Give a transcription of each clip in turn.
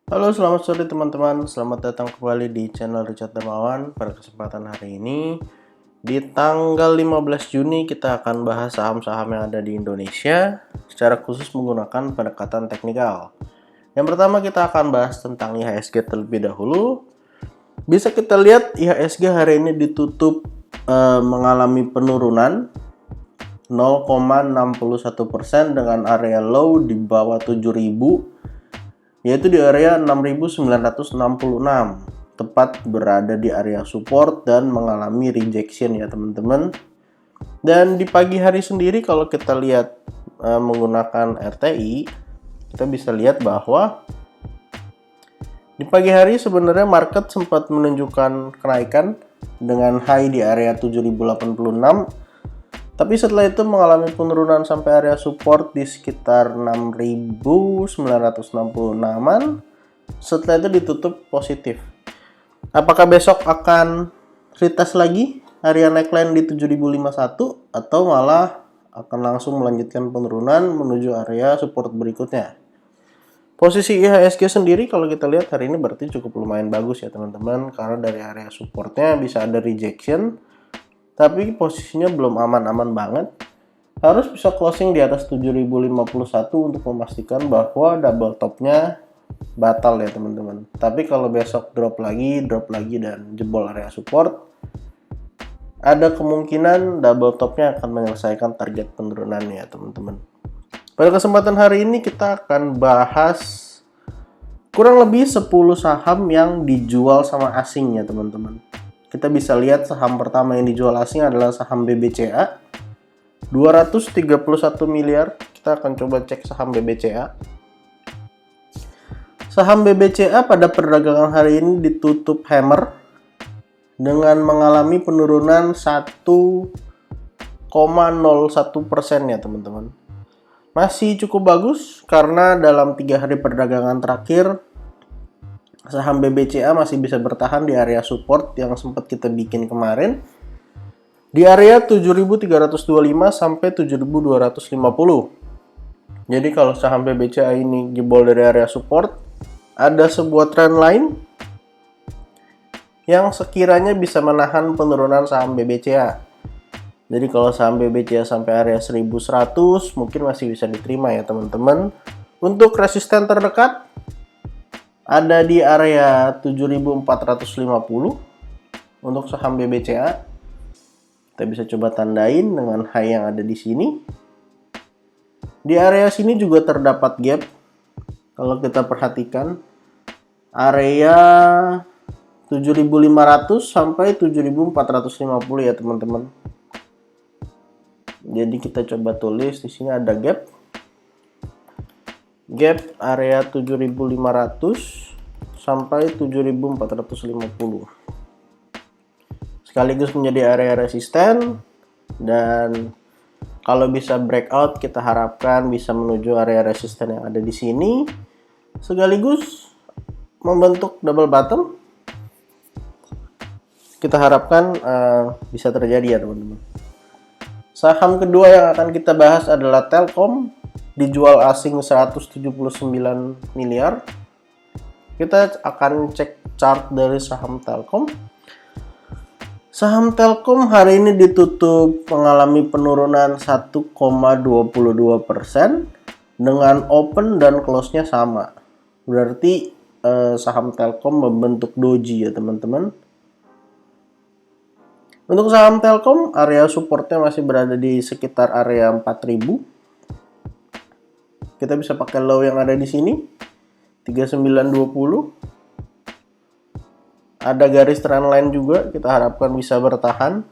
Halo, selamat sore teman-teman. Selamat datang kembali di channel Richard Dermawan. Pada kesempatan hari ini, di tanggal 15 Juni kita akan bahas saham-saham yang ada di Indonesia secara khusus menggunakan pendekatan teknikal. Yang pertama kita akan bahas tentang IHSG terlebih dahulu. Bisa kita lihat IHSG hari ini ditutup mengalami penurunan 0,61% dengan area low di bawah 7.000, yaitu di area 6.966, tepat berada di area support dan mengalami rejection ya teman-teman. Dan di pagi hari sendiri kalau kita lihat menggunakan RTI, kita bisa lihat bahwa di pagi hari sebenarnya market sempat menunjukkan kenaikan dengan high di area 7.086, tapi setelah itu mengalami penurunan sampai area support di sekitar 6.966-an. Setelah itu ditutup positif. Apakah besok akan retest lagi area neckline di 7.051 atau malah akan langsung melanjutkan penurunan menuju area support berikutnya? Posisi IHSG sendiri kalau kita lihat hari ini berarti cukup lumayan bagus ya teman-teman, karena dari area supportnya bisa ada rejection, tapi posisinya belum aman-aman banget. Harus bisa closing di atas 7.051 untuk memastikan bahwa double topnya batal ya teman-teman. Tapi kalau besok drop lagi dan jebol area support, ada kemungkinan double topnya akan menyelesaikan target penurunannya ya teman-teman. Pada kesempatan hari ini kita akan bahas kurang lebih 10 saham yang dijual sama asing ya teman-teman. Kita bisa lihat saham pertama yang dijual asing adalah saham BBCA, 231 miliar. Kita akan coba cek saham BBCA. Saham BBCA pada perdagangan hari ini ditutup hammer dengan mengalami penurunan 1,01% ya teman-teman. Masih cukup bagus karena dalam 3 hari perdagangan terakhir saham BBCA masih bisa bertahan di area support yang sempat kita bikin kemarin di area 7.325 sampai 7.250. Jadi kalau saham BBCA ini jebol dari area support, ada sebuah trend line yang sekiranya bisa menahan penurunan saham BBCA. Jadi kalau saham BBCA sampai area 1.100 mungkin masih bisa diterima ya teman-teman. Untuk resisten terdekat ada di area 7.450 untuk saham BBCA. Kita bisa coba tandain dengan high yang ada di sini. Di area sini juga terdapat gap. Kalau kita perhatikan area 7.500 sampai 7.450 ya teman-teman. Jadi kita coba tulis di sini ada gap. Gap area 7.500 sampai 7.450 sekaligus menjadi area resisten, dan kalau bisa breakout kita harapkan bisa menuju area resisten yang ada di sini sekaligus membentuk double bottom. Kita harapkan bisa terjadi ya teman-teman. Saham kedua yang akan kita bahas adalah Telkom, dijual asing 179 miliar. Kita akan cek chart dari saham Telkom. Saham Telkom hari ini ditutup mengalami penurunan 1,22% dengan open dan close-nya sama. Berarti saham Telkom membentuk doji ya teman-teman. Untuk saham Telkom, area supportnya masih berada di sekitar area 4.000. Kita bisa pakai low yang ada di sini 3920. Ada garis trend line juga, kita harapkan bisa bertahan.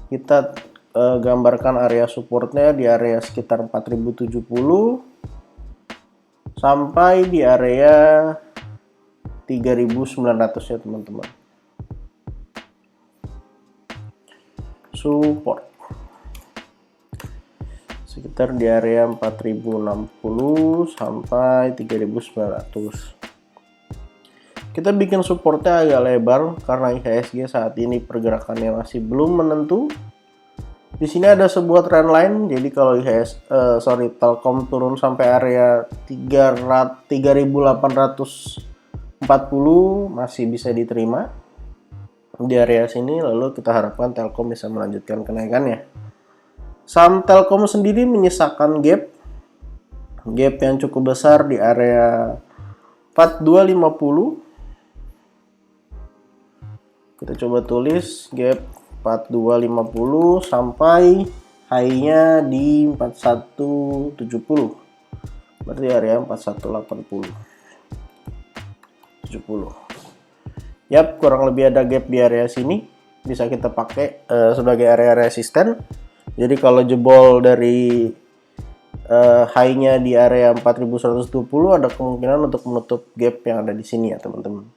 Kita gambarkan area supportnya di area sekitar 4070 sampai di area 3900 ya teman-teman. Support sekitar di area 4060 sampai 3900. Kita bikin supportnya agak lebar karena IHSG saat ini pergerakannya masih belum menentu. Di sini ada sebuah trend line, jadi kalau Telkom turun sampai area 3.840 masih bisa diterima di area sini, lalu kita harapkan Telkom bisa melanjutkan kenaikannya. Saham Telkom sendiri menyisakan gap yang cukup besar di area 4250. Kita coba tulis gap 4250 sampai high-nya di 4170. Berarti area 4180. 70. Yap, kurang lebih ada gap di area sini. Bisa kita pakai sebagai area resisten. Jadi kalau jebol dari high-nya di area 4120, ada kemungkinan untuk menutup gap yang ada di sini ya teman-teman.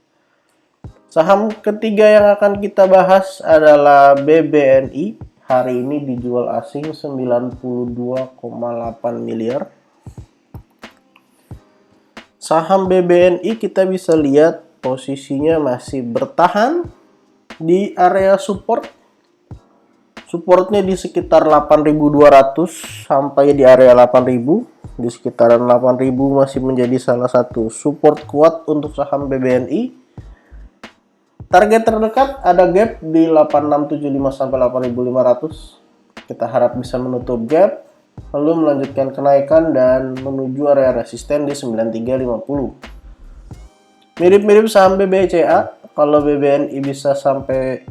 Saham ketiga yang akan kita bahas adalah BBNI. Hari ini dijual asing 92,8 miliar. Saham BBNI kita bisa lihat posisinya masih bertahan di area support. Supportnya di sekitar 8.200 sampai di area 8.000. Di sekitaran 8.000 masih menjadi salah satu support kuat untuk saham BBNI. Target terdekat ada gap di 8675 sampai 8500. Kita harap bisa menutup gap, lalu melanjutkan kenaikan dan menuju area resisten di 9350. Mirip-mirip saham BBCA, kalau BBNI bisa sampai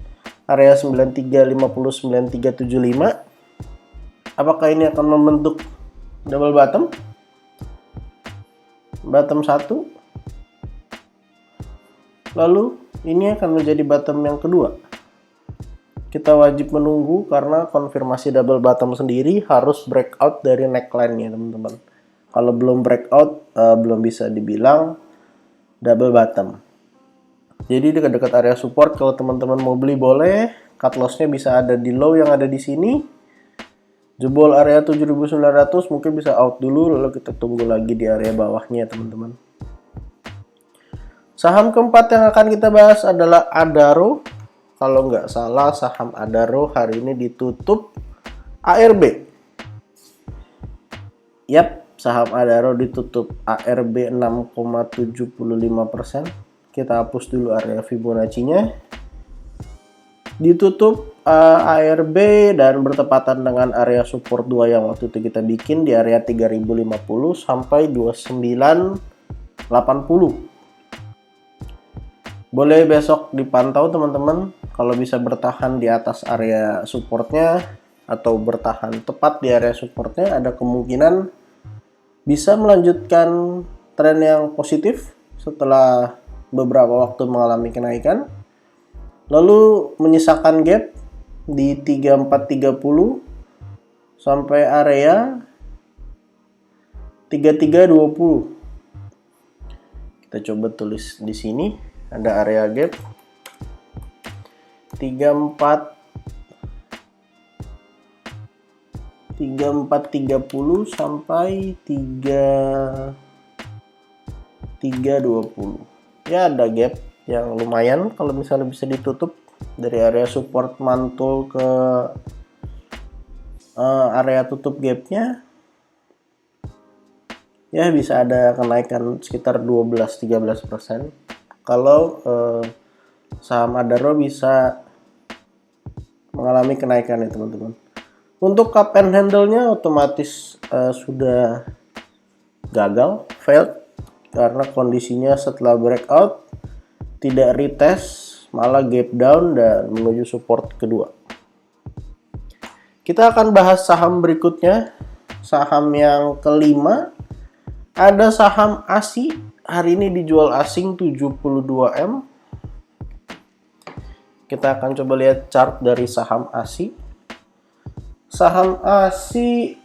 area 9350 9375. Apakah ini akan membentuk double bottom? Bottom 1. Lalu ini akan menjadi bottom yang kedua. Kita wajib menunggu karena konfirmasi double bottom sendiri harus breakout dari neckline-nya, teman-teman. Kalau belum breakout, belum bisa dibilang double bottom. Jadi dekat-dekat area support, kalau teman-teman mau beli boleh. Cut loss-nya bisa ada di low yang ada di sini. Jebol area 7.900 mungkin bisa out dulu, lalu kita tunggu lagi di area bawahnya, teman-teman. Saham keempat yang akan kita bahas adalah Adaro. Kalau nggak salah, saham Adaro hari ini ditutup ARB. Yap, saham Adaro ditutup ARB 6,75%. Kita hapus dulu area Fibonacci-nya. Ditutup ARB dan bertepatan dengan area support 2 yang waktu itu kita bikin di area 3050 sampai 2980. Boleh besok dipantau teman-teman, kalau bisa bertahan di atas area supportnya atau bertahan tepat di area supportnya, ada kemungkinan bisa melanjutkan tren yang positif setelah beberapa waktu mengalami kenaikan. Lalu menyisakan gap di 3430 sampai area 3320. Kita coba tulis di sini. Ada area gap 3430 sampai 3320. Ya, ada gap yang lumayan kalau misalnya bisa ditutup dari area support mantul ke area tutup gapnya. Ya, bisa ada kenaikan sekitar 12-13%. Kalau saham Adaro bisa mengalami kenaikan ya teman-teman. Untuk cup and handle-nya otomatis sudah gagal, failed, karena kondisinya setelah breakout tidak retest, malah gap down dan menuju support kedua. Kita akan bahas saham berikutnya, saham yang kelima. Ada saham ASI. Hari ini dijual asing 72M. Kita akan coba lihat chart dari saham ASI. Saham ASI,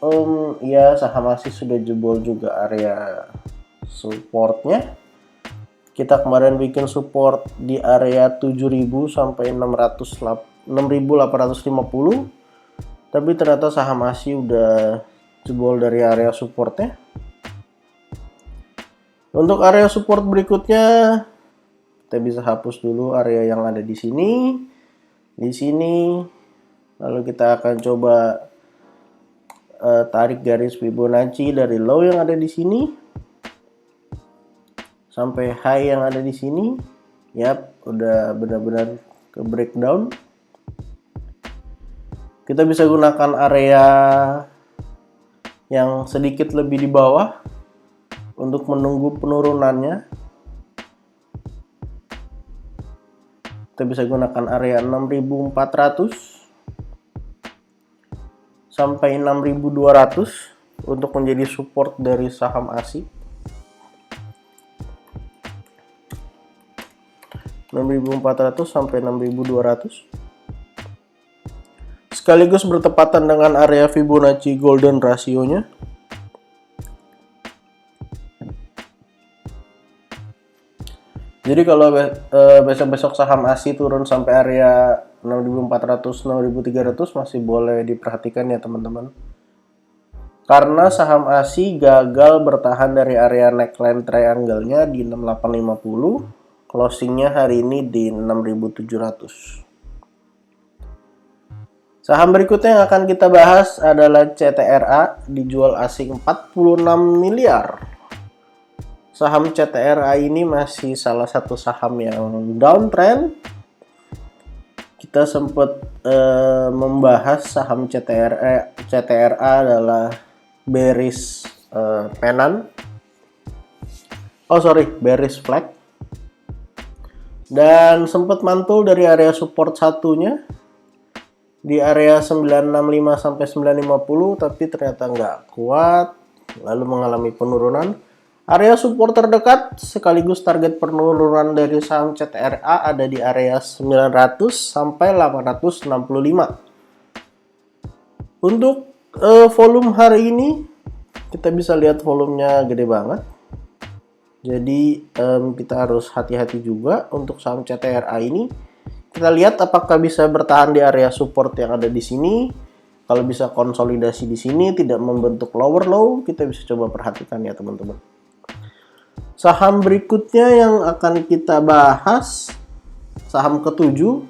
saham ASI sudah jebol juga area supportnya. Kita kemarin bikin support di area 7.000 sampai 6.850. Tapi ternyata saham ASI udah jebol dari area supportnya. Untuk area support berikutnya, kita bisa hapus dulu area yang ada di sini, di sini, Lalu kita akan coba tarik garis Fibonacci dari low yang ada di sini sampai high yang ada di sini. Yap, udah benar-benar ke breakdown. Kita bisa gunakan area yang sedikit lebih di bawah untuk menunggu penurunannya. Kita bisa gunakan area 6400 sampai 6200 untuk menjadi support dari saham ASI. 6400 sampai 6200 sekaligus bertepatan dengan area Fibonacci golden rasionya. Jadi kalau besok-besok saham ASI turun sampai area 6400 6300 masih boleh diperhatikan ya teman-teman. Karena saham ASI gagal bertahan dari area neckline triangle-nya di 6850, closingnya hari ini di 6700. Saham berikutnya yang akan kita bahas adalah CTRA, dijual asing 46 miliar. Saham CTRA ini masih salah satu saham yang downtrend. Kita sempat membahas saham CTRA adalah bearish pennant. Bearish flag. Dan sempat mantul dari area support satunya di area 965 sampai 950, tapi ternyata nggak kuat, lalu mengalami penurunan. Area support terdekat sekaligus target penurunan dari saham CTRA ada di area 900 sampai 865. Untuk volume hari ini kita bisa lihat volumenya gede banget. Jadi kita harus hati-hati juga untuk saham CTRA ini. Kita lihat apakah bisa bertahan di area support yang ada di sini. Kalau bisa konsolidasi di sini tidak membentuk lower low, kita bisa coba perhatikan ya teman-teman. Saham berikutnya yang akan kita bahas, saham ketujuh,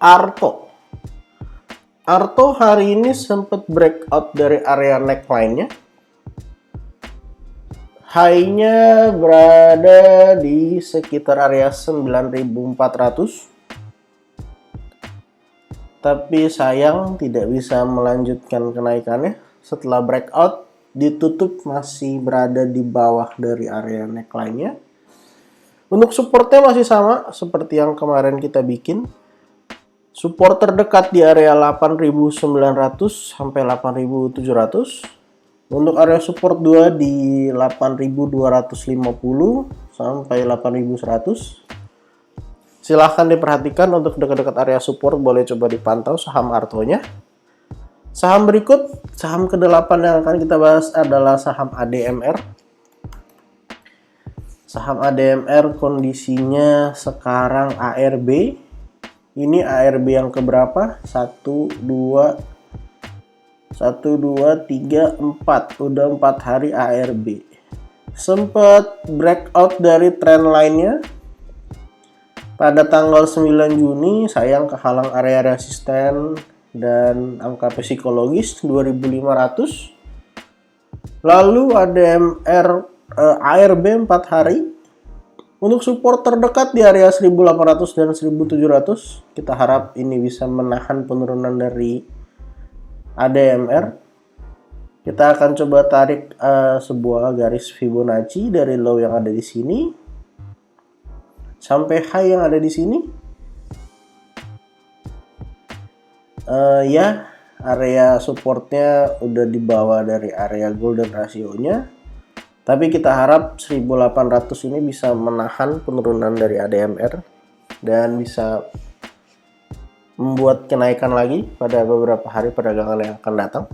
Arto. Arto hari ini sempat breakout dari area neckline-nya. High-nya berada di sekitar area 9.400. Tapi sayang tidak bisa melanjutkan kenaikannya. Setelah breakout, ditutup masih berada di bawah dari area neckline-nya. Untuk supportnya masih sama seperti yang kemarin kita bikin. Support terdekat di area 8.900 sampai 8.700. Untuk area support 2 di 8.250 sampai 8.100. Silahkan diperhatikan untuk dekat-dekat area support, boleh coba dipantau saham Artonya. Saham berikut, saham ke-8 yang akan kita bahas adalah saham ADMR. Saham ADMR kondisinya sekarang ARB. Ini ARB yang keberapa? 1, 2, 3, 4. Udah 4 hari ARB. Sempat breakout dari trend line-nya pada tanggal 9 Juni, sayang kehalang area resisten dan angka psikologis 2500. Lalu ADMR ARB 4 hari. Untuk support terdekat di area 1800 dan 1700. Kita harap ini bisa menahan penurunan dari ADMR. Kita akan coba tarik sebuah garis Fibonacci dari low yang ada di sini sampai high yang ada di sini. Ya, area supportnya udah di bawah dari area golden rasionya. Tapi kita harap 1800 ini bisa menahan penurunan dari ADMR dan bisa membuat kenaikan lagi pada beberapa hari perdagangan yang akan datang.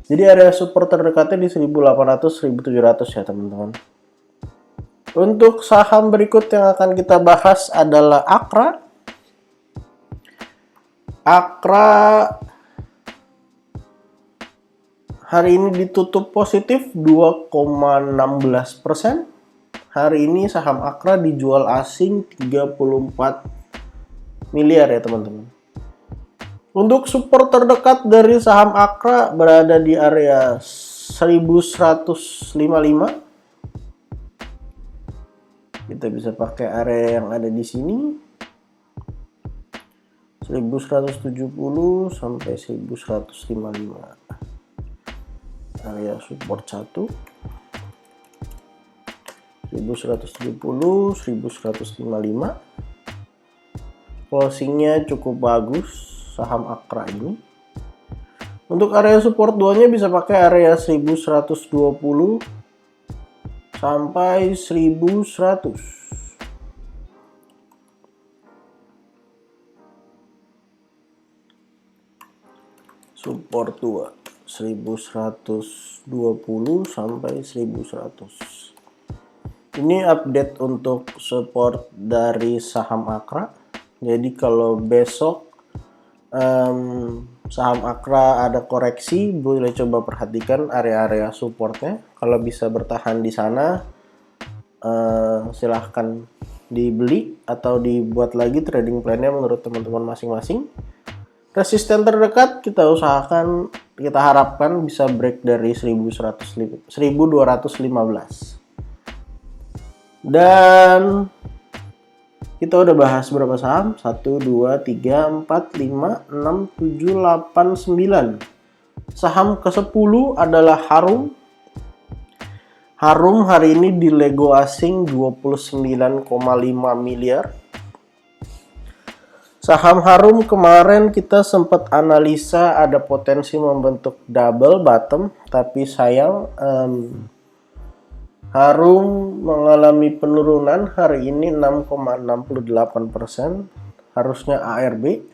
Jadi area support terdekatnya di 1800-1700 ya teman-teman. Untuk saham berikut yang akan kita bahas adalah Akra. Akra hari ini ditutup positif 2,16%. Hari ini saham Akra dijual asing 34 miliar ya teman-teman. Untuk support terdekat dari saham Akra berada di area 1155. Kita bisa pakai area yang ada di sini. 1170 sampai 1155. Area support 1. 1170, 1155. Closingnya cukup bagus saham Akra ini. Untuk area support 2-nya bisa pakai area 1120 sampai 1100. Support 2 1120 sampai 1100. Ini update untuk support dari saham Akra. Jadi kalau besok saham Akra ada koreksi, boleh coba perhatikan area-area supportnya. Kalau bisa bertahan di sana, silahkan dibeli atau dibuat lagi trading plan-nya menurut teman-teman masing-masing. Resisten terdekat kita harapkan bisa break dari 1215. Dan kita udah bahas berapa saham? 1, 2, 3, 4, 5, 6, 7, 8, 9. Saham ke-10 adalah Harum. Harum hari ini di Lego asing 29,5 miliar. Saham Harum kemarin kita sempat analisa ada potensi membentuk double bottom, tapi sayang Harum mengalami penurunan hari ini 6,68%, harusnya ARB.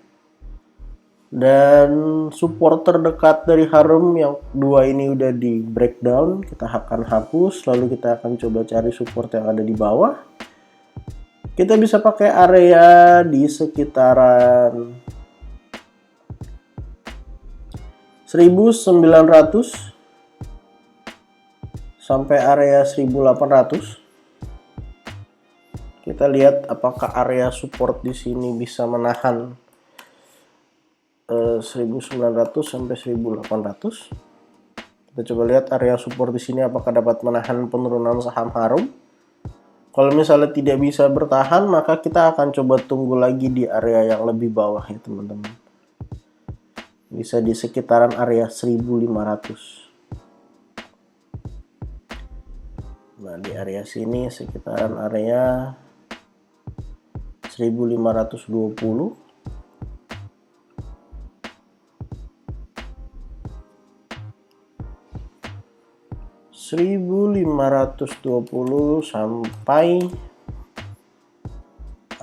Dan support terdekat dari Harum yang 2 ini udah di breakdown, kita akan hapus, lalu kita akan coba cari support yang ada di bawah. Kita bisa pakai area di sekitaran 1900 sampai area 1800. Kita lihat apakah area support di sini bisa menahan 1900 sampai 1800. Kita coba lihat area support di sini apakah dapat menahan penurunan saham Harum. Kalau misalnya tidak bisa bertahan, maka kita akan coba tunggu lagi di area yang lebih bawah ya teman-teman. Bisa di sekitaran area 1500. Nah, di area sini sekitaran area 1520. Sampai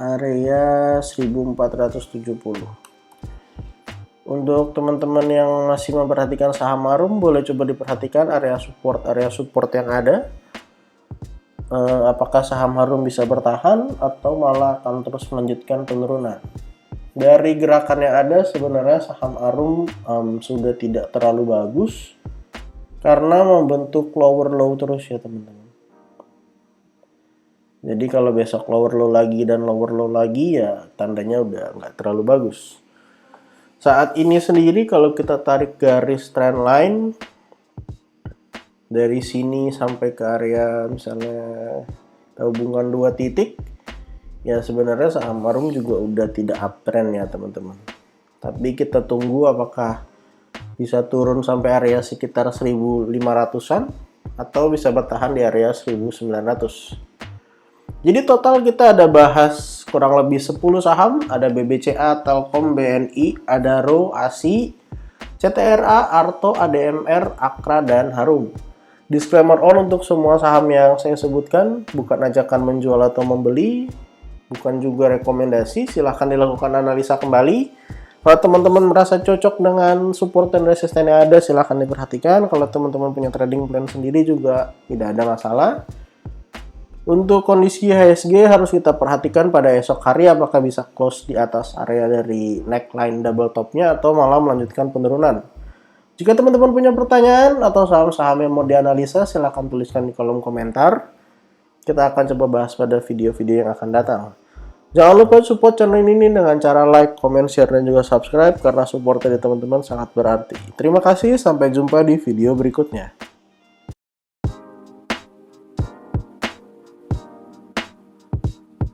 area 1470. Untuk teman-teman yang masih memperhatikan saham Harum, boleh coba diperhatikan area support yang ada. Apakah saham Harum bisa bertahan atau malah akan terus melanjutkan penurunan. Dari gerakan yang ada sebenarnya saham Harum sudah tidak terlalu bagus karena membentuk lower low terus ya teman-teman. Jadi kalau besok lower low lagi dan lower low lagi ya tandanya udah nggak terlalu bagus. Saat ini sendiri kalau kita tarik garis trendline dari sini sampai ke area misalnya hubungan 2 titik, ya sebenarnya saham Harum juga udah tidak uptrend ya teman-teman. Tapi kita tunggu apakah bisa turun sampai area sekitar 1500-an atau bisa bertahan di area 1900. Jadi total kita ada bahas kurang lebih 10 saham, ada BBCA, Telkom, BNI, Adaro, ASI, CTRA, Arto, ADMR, Akra, dan Harum. Disclaimer on untuk semua saham yang saya sebutkan, bukan ajakan menjual atau membeli, bukan juga rekomendasi, silahkan dilakukan analisa kembali. Kalau teman-teman merasa cocok dengan support dan resisten yang ada, silahkan diperhatikan. Kalau teman-teman punya trading plan sendiri juga tidak ada masalah. Untuk kondisi IHSG harus kita perhatikan pada esok hari apakah bisa close di atas area dari neckline double topnya atau malah melanjutkan penurunan. Jika teman-teman punya pertanyaan atau saham-saham yang mau dianalisa, silahkan tuliskan di kolom komentar. Kita akan coba bahas pada video-video yang akan datang. Jangan lupa support channel ini dengan cara like, comment, share, dan juga subscribe karena support dari teman-teman sangat berarti. Terima kasih, sampai jumpa di video berikutnya.